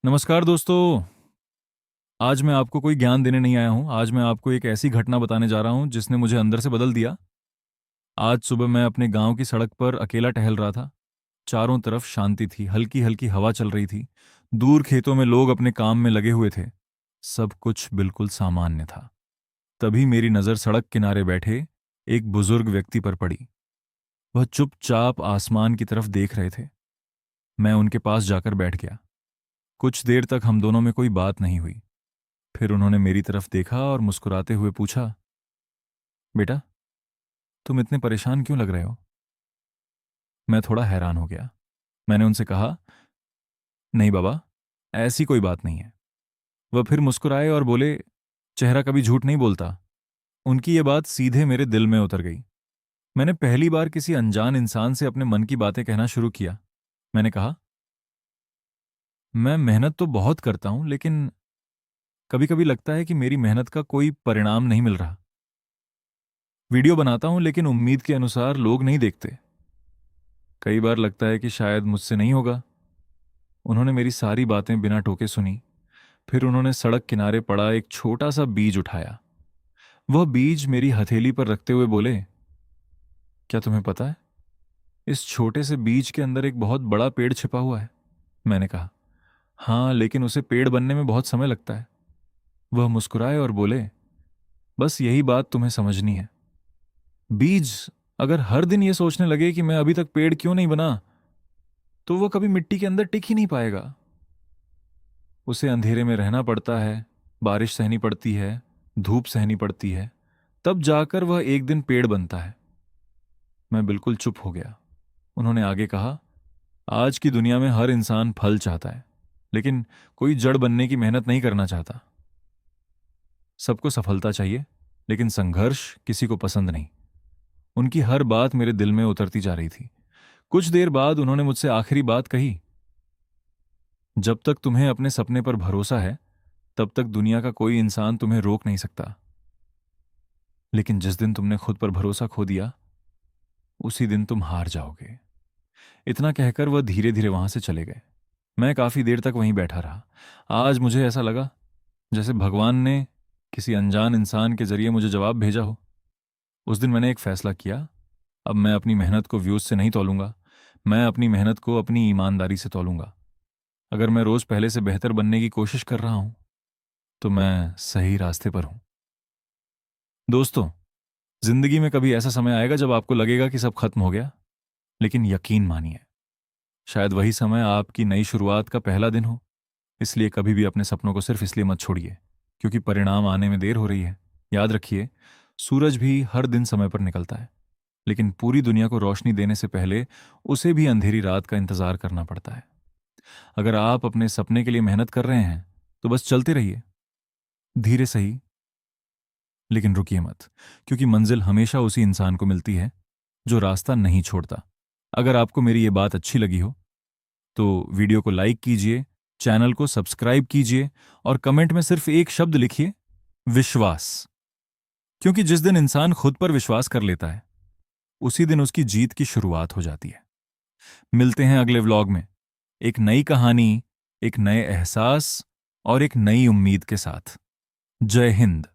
नमस्कार दोस्तों। आज मैं आपको कोई ज्ञान देने नहीं आया हूँ। आज मैं आपको एक ऐसी घटना बताने जा रहा हूँ जिसने मुझे अंदर से बदल दिया। आज सुबह मैं अपने गांव की सड़क पर अकेला टहल रहा था। चारों तरफ शांति थी, हल्की हल्की हवा चल रही थी। दूर खेतों में लोग अपने काम में लगे हुए थे। सब कुछ बिल्कुल सामान्य था। तभी मेरी नज़र सड़क किनारे बैठे एक बुजुर्ग व्यक्ति पर पड़ी। वह चुपचाप आसमान की तरफ देख रहे थे। मैं उनके पास जाकर बैठ गया। कुछ देर तक हम दोनों में कोई बात नहीं हुई। फिर उन्होंने मेरी तरफ देखा और मुस्कुराते हुए पूछा, बेटा, तुम इतने परेशान क्यों लग रहे हो? मैं थोड़ा हैरान हो गया। मैंने उनसे कहा, नहीं बाबा, ऐसी कोई बात नहीं है। वह फिर मुस्कुराए और बोले, चेहरा कभी झूठ नहीं बोलता। उनकी ये बात सीधे मेरे दिल में उतर गई। मैंने पहली बार किसी अनजान इंसान से अपने मन की बातें कहना शुरू किया। मैंने कहा, मैं मेहनत तो बहुत करता हूं, लेकिन कभी कभी लगता है कि मेरी मेहनत का कोई परिणाम नहीं मिल रहा। वीडियो बनाता हूं, लेकिन उम्मीद के अनुसार लोग नहीं देखते। कई बार लगता है कि शायद मुझसे नहीं होगा। उन्होंने मेरी सारी बातें बिना टोके सुनी। फिर उन्होंने सड़क किनारे पड़ा एक छोटा सा बीज उठाया। वह बीज मेरी हथेली पर रखते हुए बोले, क्या तुम्हें पता है, इस छोटे से बीज के अंदर एक बहुत बड़ा पेड़ छिपा हुआ है? मैंने कहा, हाँ, लेकिन उसे पेड़ बनने में बहुत समय लगता है। वह मुस्कुराए और बोले, बस यही बात तुम्हें समझनी है। बीज अगर हर दिन ये सोचने लगे कि मैं अभी तक पेड़ क्यों नहीं बना, तो वो कभी मिट्टी के अंदर टिक ही नहीं पाएगा। उसे अंधेरे में रहना पड़ता है, बारिश सहनी पड़ती है, धूप सहनी पड़ती है, तब जाकर वह एक दिन पेड़ बनता है। मैं बिल्कुल चुप हो गया। उन्होंने आगे कहा, आज की दुनिया में हर इंसान फल चाहता है, लेकिन कोई जड़ बनने की मेहनत नहीं करना चाहता। सबको सफलता चाहिए, लेकिन संघर्ष किसी को पसंद नहीं। उनकी हर बात मेरे दिल में उतरती जा रही थी। कुछ देर बाद उन्होंने मुझसे आखिरी बात कही, जब तक तुम्हें अपने सपने पर भरोसा है, तब तक दुनिया का कोई इंसान तुम्हें रोक नहीं सकता। लेकिन जिस दिन तुमने खुद पर भरोसा खो दिया, उसी दिन तुम हार जाओगे। इतना कहकर वह धीरे धीरे वहां से चले गए। मैं काफी देर तक वहीं बैठा रहा। आज मुझे ऐसा लगा जैसे भगवान ने किसी अनजान इंसान के जरिए मुझे जवाब भेजा हो। उस दिन मैंने एक फैसला किया, अब मैं अपनी मेहनत को व्यूज से नहीं तौलूंगा। मैं अपनी मेहनत को अपनी ईमानदारी से तौलूंगा। अगर मैं रोज पहले से बेहतर बनने की कोशिश कर रहा हूं, तो मैं सही रास्ते पर हूं। दोस्तों, जिंदगी में कभी ऐसा समय आएगा जब आपको लगेगा कि सब खत्म हो गया, लेकिन यकीन मानिए, शायद वही समय आपकी नई शुरुआत का पहला दिन हो। इसलिए कभी भी अपने सपनों को सिर्फ इसलिए मत छोड़िए क्योंकि परिणाम आने में देर हो रही है। याद रखिए, सूरज भी हर दिन समय पर निकलता है, लेकिन पूरी दुनिया को रोशनी देने से पहले उसे भी अंधेरी रात का इंतजार करना पड़ता है। अगर आप अपने सपने के लिए मेहनत कर रहे हैं, तो बस चलते रहिए, धीरे सही, लेकिन रुकिए मत, क्योंकि मंजिल हमेशा उसी इंसान को मिलती है जो रास्ता नहीं छोड़ता। अगर आपको मेरी ये बात अच्छी लगी हो, तो वीडियो को लाइक कीजिए, चैनल को सब्सक्राइब कीजिए और कमेंट में सिर्फ एक शब्द लिखिए, विश्वास। क्योंकि जिस दिन इंसान खुद पर विश्वास कर लेता है, उसी दिन उसकी जीत की शुरुआत हो जाती है। मिलते हैं अगले व्लॉग में, एक नई कहानी, एक नए एहसास और एक नई उम्मीद के साथ। जय हिंद।